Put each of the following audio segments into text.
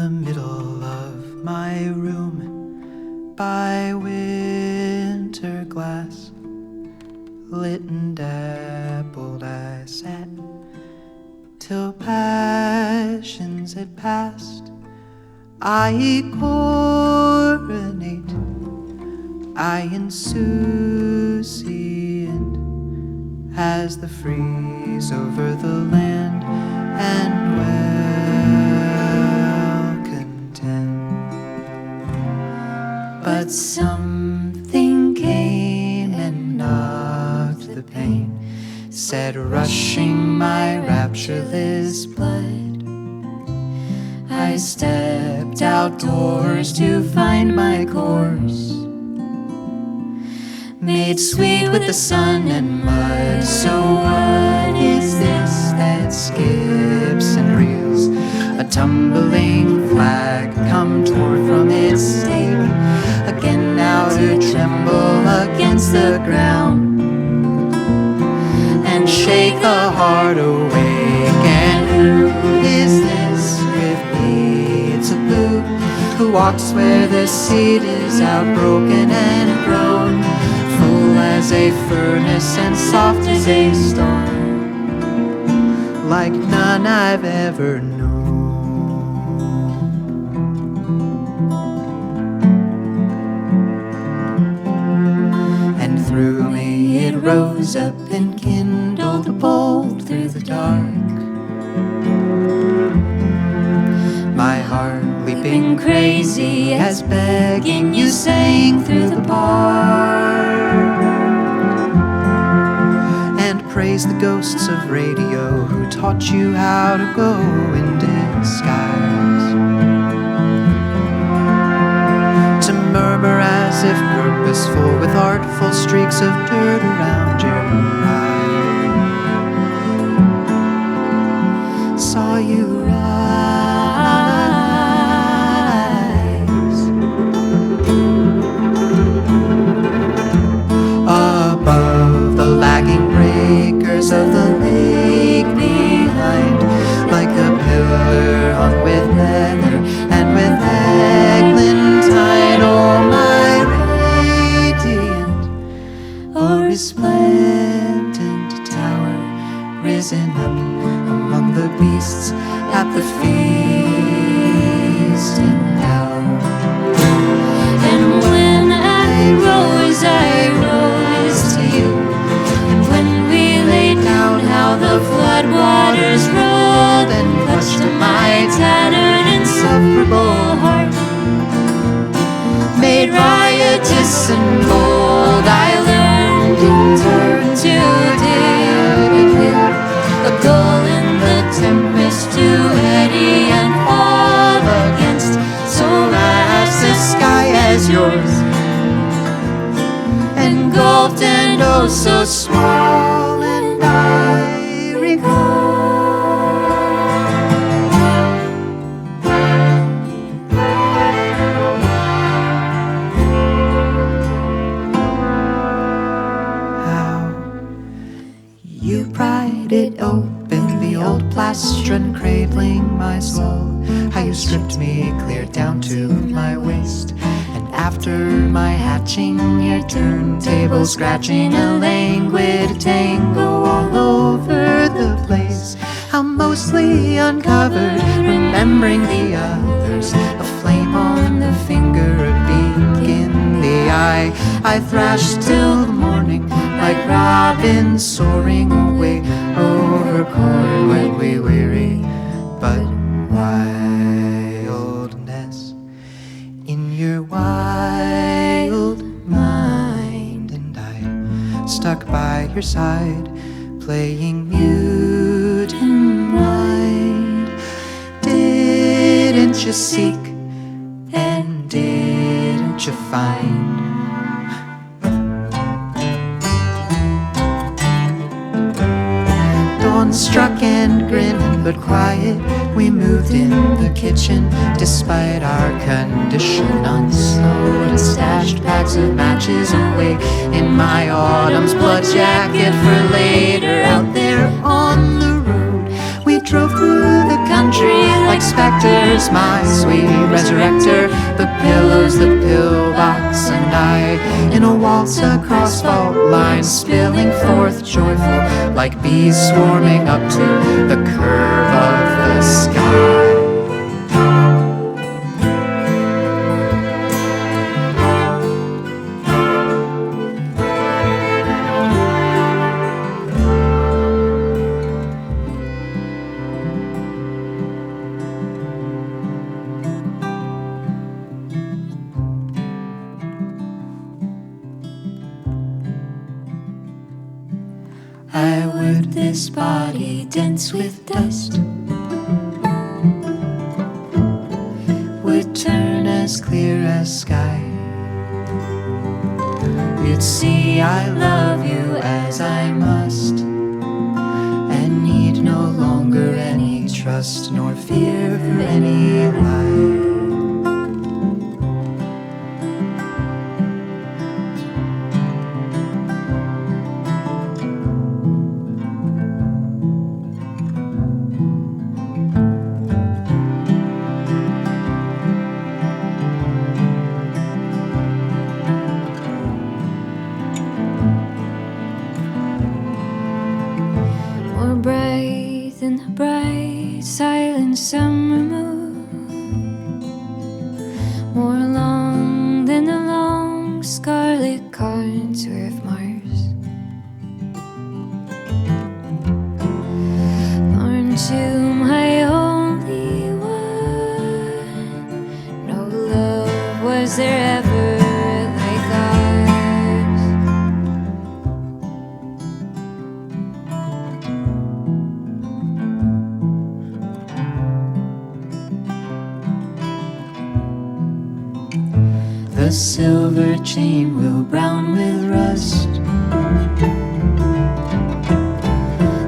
the middle of my room, by winter glass, lit and dappled I sat, till passions had passed. I coronate, I insouciant, as the freeze over the land, and well content. But something came and knocked the pain, set rushing my raptureless blood. I stepped outdoors to find my course, made sweet with the sun and mud. So what is this that skips and reels? A tumbling flag come torn from its stake, again now to tremble against the ground and shake the heart awake. And who is this with beads of blue, who walks where the seed is outbroken and grown, full as a furnace and soft as a storm, like none I've ever known? And through me it rose up and kindled a bolt through the dark, my heart leaping crazy as begging you sang through the park. And praise the ghosts of radio who taught you how to go in disguise, to murmur as if purposeful with artful streaks of dirt around your eyes. Saw you above the lagging breakers of the lake behind, like a pillar hung with leather and with eglantine. Oh, my radiant, oh, resplendent tower, risen up among the beasts at the feasting hour. And when I rose to you, and when we laid down, how the flood waters rolled and clutched my tattered, insufferable heart, made riotous and bold. I learned in turn to dig a gull in the tempest, to eddy and fall against so vast a sky as yours, engulfed and oh so small, and I recall how you pried it open, the old plastron cradling my soul, how you stripped me clear down to my waist, after my hatching, your turntable scratching a languid tango all over the place. How mostly uncovered, remembering the others, a flame on the finger, a beak in the eye. I thrashed till the morning, like robins soaring away over corn when we weary, but wildness in your wild mind, and I stuck by your side, playing mute and blind. Didn't you seek, and didn't you find? Dawn struck and grim but quiet, we moved in the kitchen, despite our condition, unslowed and stashed packs of matches away in my autumn's blood jacket for later. Out there on the road, we drove through the country like specters, my sweet resurrector, the pillows, the pillbox, and I, in a waltz across fault lines, spilling forth joyful, like bees swarming up to the curve of the sky. I would this body dense with dust would turn as clear as sky. You'd see I love you as I must, and need no longer any trust nor fear for any lie. Silent summer moon, more long than the long scarlet contour of Mars. Born to my only one, no love was there ever like ours. The silver chain will brown with rust.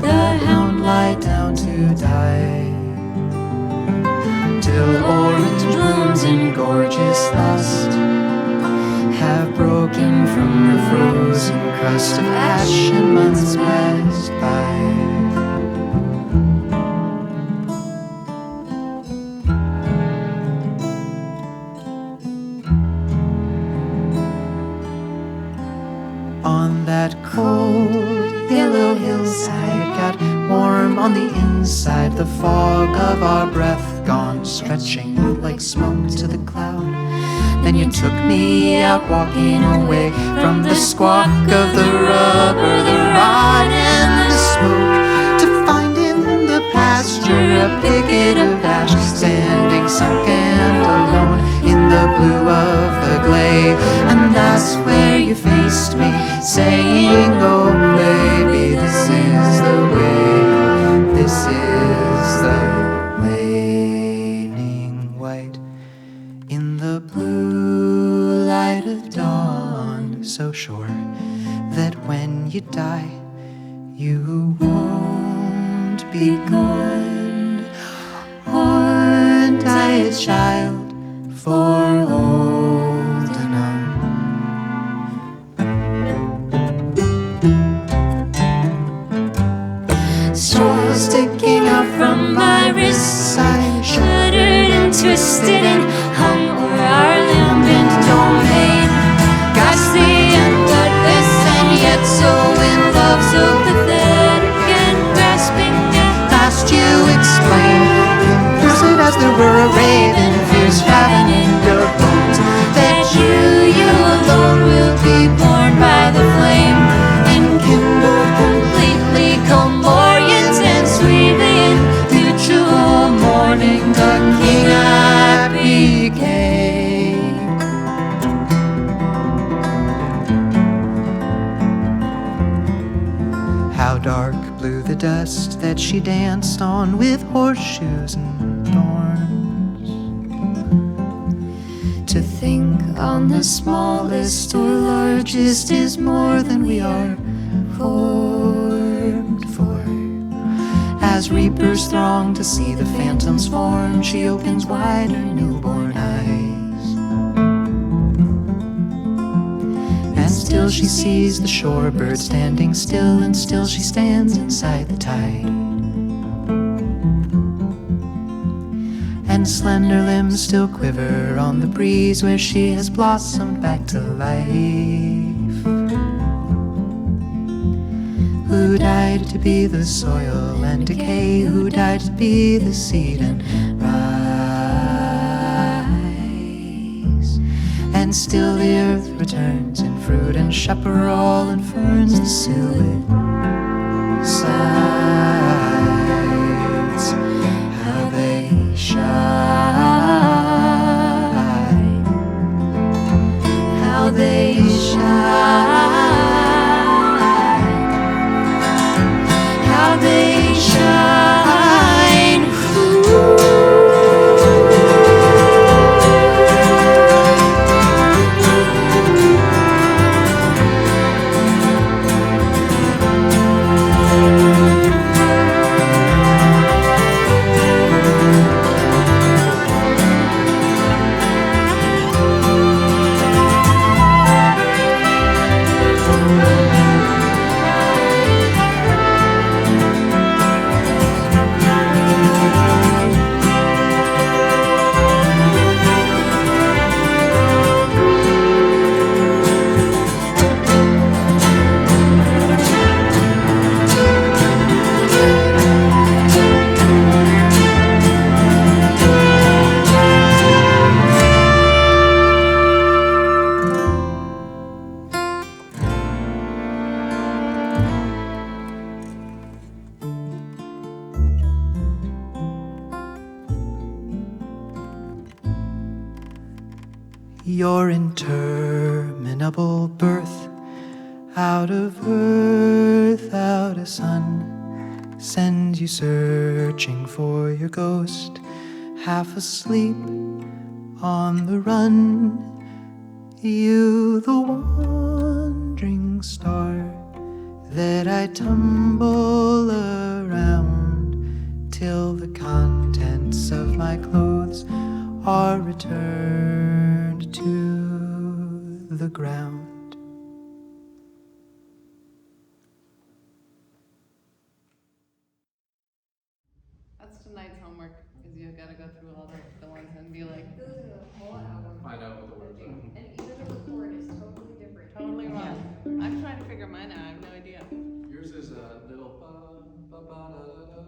The hound lie down to die, till orange blooms in gorgeous lust have broken from the frozen crust of ash and months passed by. Cold yellow hillside got warm on the inside, the fog of our breath gone stretching like smoke to the cloud. Then you took me out walking away from the squawk of the rubber, the rod and the smoke, to find in the pasture a picket of ash standing sunk and alone in the blue of the glade. And that's where you faced me, saying, oh baby, this is the way, this is the waning white in the blue light of dawn, so sure that when you die you won't be gone. Aren't I a child for old enough? Straws sticking out from my wrists, I shuddered and twisted and hung o'er our lambent domain. Ghastly and bloodless and yet so in love, so pathetic and grasping. At last you explained, implicit as there were a raven, fierce ravening your bones, that you alone will be born by the flame, enkindled completely, comorient and sweetly in mutual mourning, the king I became. How dark blew the dust that she danced on with horseshoes and thorns. To think on the smallest or largest is more than we are formed for. As reapers throng to see the phantom's form, she opens wide her newborn eyes, and still she sees the shorebird standing still, and still she stands inside the tide. and slender limbs still quiver on the breeze where she has blossomed back to life. Who died to be the soil and decay, who died to be the seed and rise. And still the earth returns in fruit and chaparral and ferns, the silhouette sides, how they shine, how they shine, how they shine. Ooh. Your interminable birth, out of earth, out of sun, sends you searching for your ghost, half asleep on the run. You, the wandering star, that I tumble around till the contents of my clothes are returned to the ground. That's tonight's homework, is you gotta go through all the ones and be like, Go through the whole album. Find out what the words are. And even though the chord is totally different. totally wrong. I'm trying to figure mine out, I have no idea. Yours is a little ba ba ba da da da.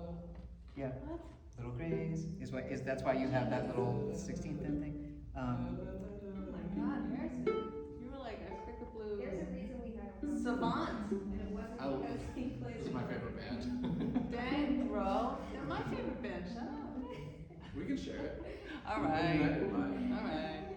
Yeah. What? Little grays is that's why you have that little 16th thing. Oh my god, Harrison, you were like a cricket blues There's a reason we had him. savant. And it wasn't because he played. This is my favorite band. Dang, bro. They're my favorite band, shut up. We can share it. Alright. United by it. Alright.